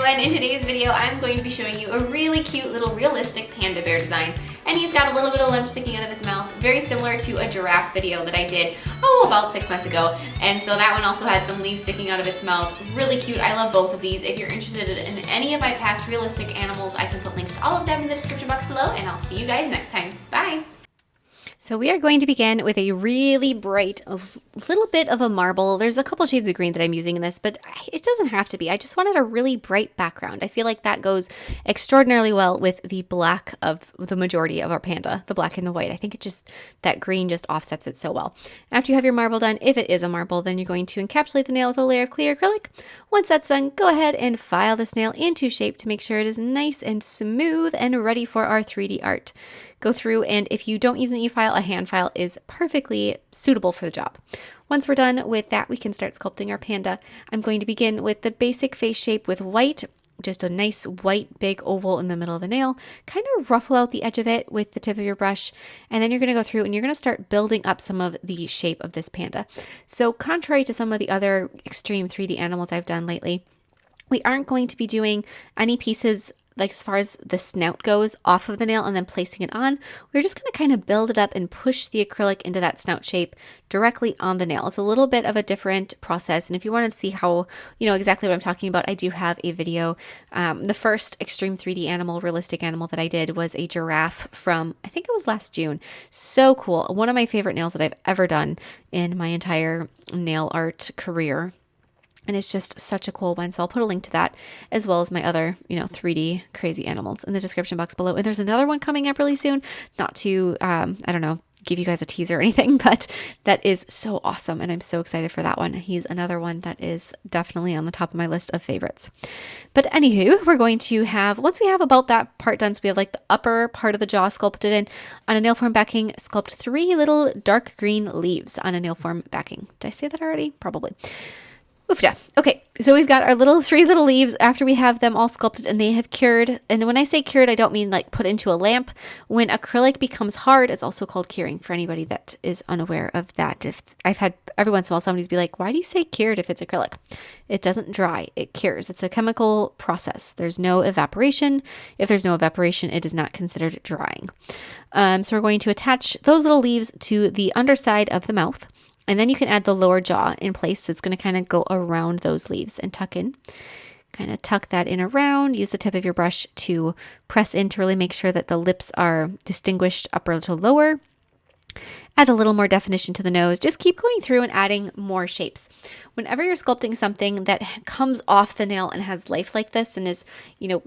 everyone, in today's video I'm going to be showing you a really cute little realistic panda bear design. And he's got a little bit of lunch sticking out of his mouth, very similar to a giraffe video that I did, about 6 months ago. And so that one also had some leaves sticking out of its mouth. Really cute. I love both of these. If you're interested in any of my past realistic animals, I can put links to all of them in the description box below, and I'll see you guys next time. Bye! So we are going to begin with a really bright, a little bit of a marble. There's a couple shades of green that I'm using in this, but it doesn't have to be. I just wanted a really bright background. I feel like that goes extraordinarily well with the black of the majority of our panda, the black and the white. I think that green just offsets it so well. After you have your marble done, if it is a marble, then you're going to encapsulate the nail with a layer of clear acrylic. Once that's done, go ahead and file this nail into shape to make sure it is nice and smooth and ready for our 3D art. Go through, and if you don't use an e-file, a hand file is perfectly suitable for the job. Once we're done with that, we can start sculpting our panda. I'm going to begin with the basic face shape with white, just a nice white big oval in the middle of the nail. Kind of ruffle out the edge of it with the tip of your brush, and then you're going to go through and you're going to start building up some of the shape of this panda. So contrary to some of the other extreme 3D animals I've done lately, we aren't going to be doing any pieces like as far as the snout goes off of the nail and then placing it on. We're just going to kind of build it up and push the acrylic into that snout shape directly on the nail. It's a little bit of a different process, and if you wanted to see how, exactly what I'm talking about, I do have a video. The first extreme 3D animal, realistic animal that I did was a giraffe from, I think it was last June. So cool. One of my favorite nails that I've ever done in my entire nail art career. And it's just such a cool one. So I'll put a link to that as well as my other, 3D crazy animals in the description box below. And there's another one coming up really soon. Not to, give you guys a teaser or anything, but that is so awesome. And I'm so excited for that one. He's another one that is definitely on the top of my list of favorites. But anywho, we're going to have, once we have about that part done, so we have like the upper part of the jaw sculpted in, on a nail form backing, sculpt 3 little dark green leaves on a nail form backing. Did I say that already? Probably. Oofda. Okay, so we've got our 3 little leaves after we have them all sculpted and they have cured. And when I say cured, I don't mean like put into a lamp. When acrylic becomes hard, it's also called curing, for anybody that is unaware of that. If I've had every once in a while somebody's be like, why do you say cured if it's acrylic? It doesn't dry, it cures. It's a chemical process. There's no evaporation. If there's no evaporation, it is not considered drying. So we're going to attach those little leaves to the underside of the mouth. And then you can add the lower jaw in place. So it's going to kind of go around those leaves and tuck in. Kind of tuck that in around. Use the tip of your brush to press in to really make sure that the lips are distinguished upper to lower. Add a little more definition to the nose. Just keep going through and adding more shapes. Whenever you're sculpting something that comes off the nail and has life like this and is,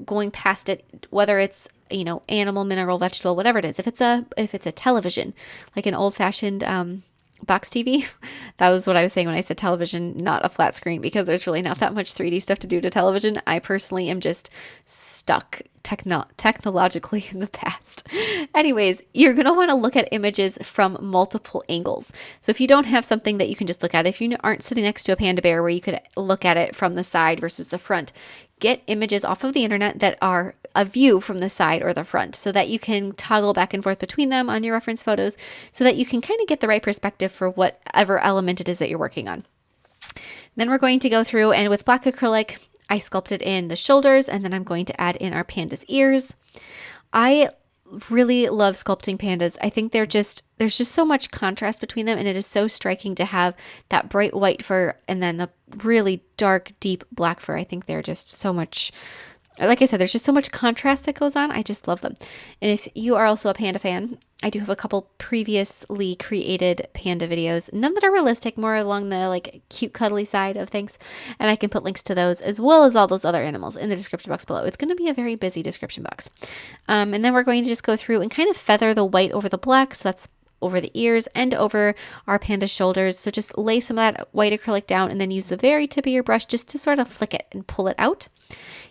going past it, whether it's, animal, mineral, vegetable, whatever it is. If it's a television, like an old-fashioned box TV. That was what I was saying when I said television, not a flat screen, because there's really not that much 3D stuff to do to television. I personally am just stuck technologically in the past. Anyways, you're going to want to look at images from multiple angles. So if you don't have something that you can just look at, if you aren't sitting next to a panda bear where you could look at it from the side versus the front, get images off of the internet that are a view from the side or the front so that you can toggle back and forth between them on your reference photos so that you can kind of get the right perspective for whatever element it is that you're working on. Then we're going to go through, and with black acrylic, I sculpted in the shoulders, and then I'm going to add in our panda's ears. I really love sculpting pandas. I think there's just so much contrast between them, and it is so striking to have that bright white fur and then the really dark, deep black fur. I think they're just so much, like I said, there's just so much contrast that goes on. I just love them. And if you are also a panda fan, I do have a couple previously created panda videos, none that are realistic, more along the like cute cuddly side of things. And I can put links to those as well as all those other animals in the description box below. It's going to be a very busy description box. And then we're going to just go through and kind of feather the white over the black. So that's over the ears and over our panda's shoulders. So just lay some of that white acrylic down and then use the very tip of your brush just to sort of flick it and pull it out.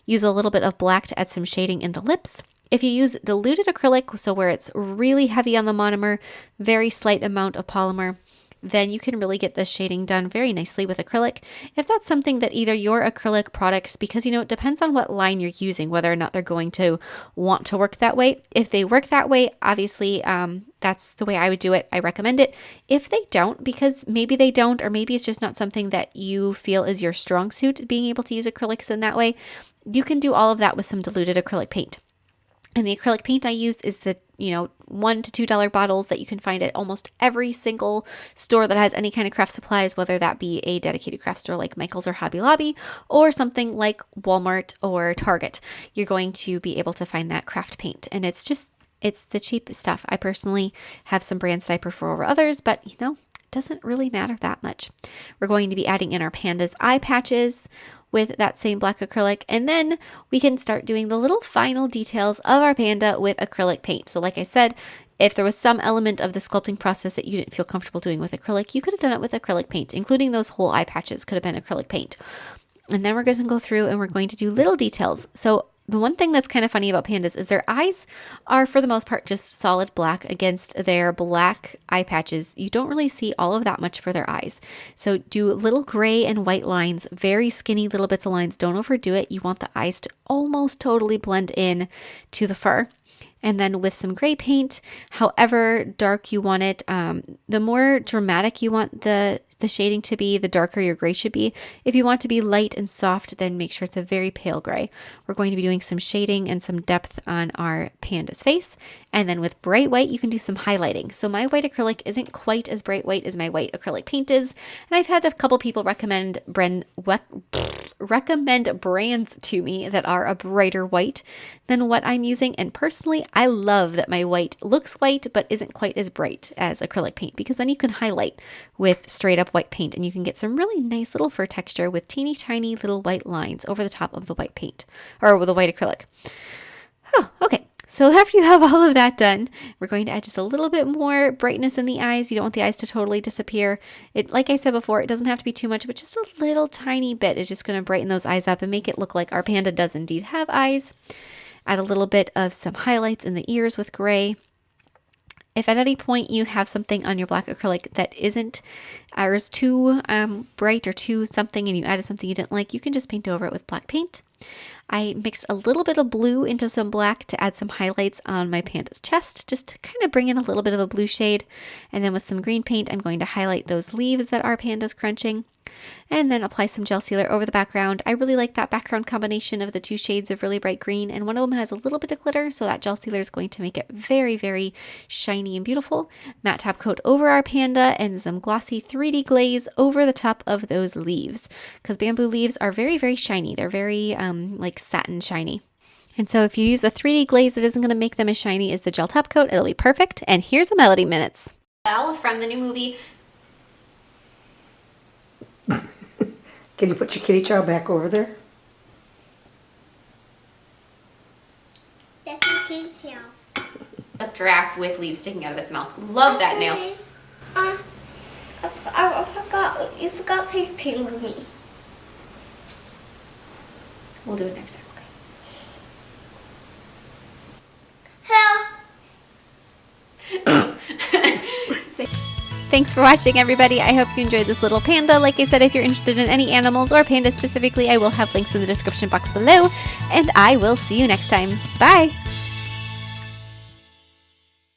Use a little bit of black to add some shading in the lips. If you use diluted acrylic, so where it's really heavy on the monomer, very slight amount of polymer, then you can really get this shading done very nicely with acrylic. If that's something that either your acrylic products, because it depends on what line you're using, whether or not they're going to want to work that way. If they work that way, obviously that's the way I would do it. I recommend it. If they don't, because maybe they don't, or maybe it's just not something that you feel is your strong suit, being able to use acrylics in that way, you can do all of that with some diluted acrylic paint. And the acrylic paint I use is the, $1 to $2 bottles that you can find at almost every single store that has any kind of craft supplies, whether that be a dedicated craft store like Michael's or Hobby Lobby, or something like Walmart or Target. You're going to be able to find that craft paint. And it's the cheapest stuff. I personally have some brands that I prefer over others, but it doesn't really matter that much. We're going to be adding in our Panda's eye patches with that same black acrylic, and then we can start doing the little final details of our panda with acrylic paint. So like I said, if there was some element of the sculpting process that you didn't feel comfortable doing with acrylic, you could have done it with acrylic paint, including those whole eye patches could have been acrylic paint. And then we're going to go through and we're going to do little details. So the one thing that's kind of funny about pandas is their eyes are, for the most part, just solid black against their black eye patches. You don't really see all of that much for their eyes. So do little gray and white lines, very skinny little bits of lines. Don't overdo it. You want the eyes to almost totally blend in to the fur. And then with some gray paint, however dark you want it, the more dramatic you want the shading to be, the darker your gray should be. If you want to be light and soft, then make sure it's a very pale gray. We're going to be doing some shading and some depth on our panda's face. And then with bright white, you can do some highlighting. So my white acrylic isn't quite as bright white as my white acrylic paint is. And I've had a couple people recommend brands to me that are a brighter white than what I'm using. And personally, I love that my white looks white, but isn't quite as bright as acrylic paint, because then you can highlight with straight up white paint and you can get some really nice little fur texture with teeny tiny little white lines over the top of the white paint, or with the white acrylic. Oh, okay. So after you have all of that done, we're going to add just a little bit more brightness in the eyes. You don't want the eyes to totally disappear. Like I said before, it doesn't have to be too much, but just a little tiny bit is just going to brighten those eyes up and make it look like our panda does indeed have eyes. Add a little bit of some highlights in the ears with gray. If at any point you have something on your black acrylic that isn't or is too bright or too something, and you added something you didn't like, you can just paint over it with black paint. I mixed a little bit of blue into some black to add some highlights on my panda's chest, just to kind of bring in a little bit of a blue shade. And then with some green paint, I'm going to highlight those leaves that our panda's crunching, and then apply some gel sealer over the background. I really like that background combination of the two shades of really bright green, and one of them has a little bit of glitter, so that gel sealer is going to make it very, very shiny and beautiful. Matte top coat over our panda and some glossy 3D glaze over the top of those leaves, because bamboo leaves are very, very shiny. They're very like satin shiny. And so if you use a 3D glaze that isn't going to make them as shiny as the gel top coat, it'll be perfect. And here's a Melody Minutes. Well, from the new movie. Can you put your kitty chow back over there? That's my kitty chow. A giraffe with leaves sticking out of its mouth. Love that nail. I forgot. You forgot face paint with me. We'll do it next time, okay? Hello. Thanks for watching, everybody. I hope you enjoyed this little panda. Like I said, if you're interested in any animals or pandas specifically, I will have links in the description box below. And I will see you next time. Bye!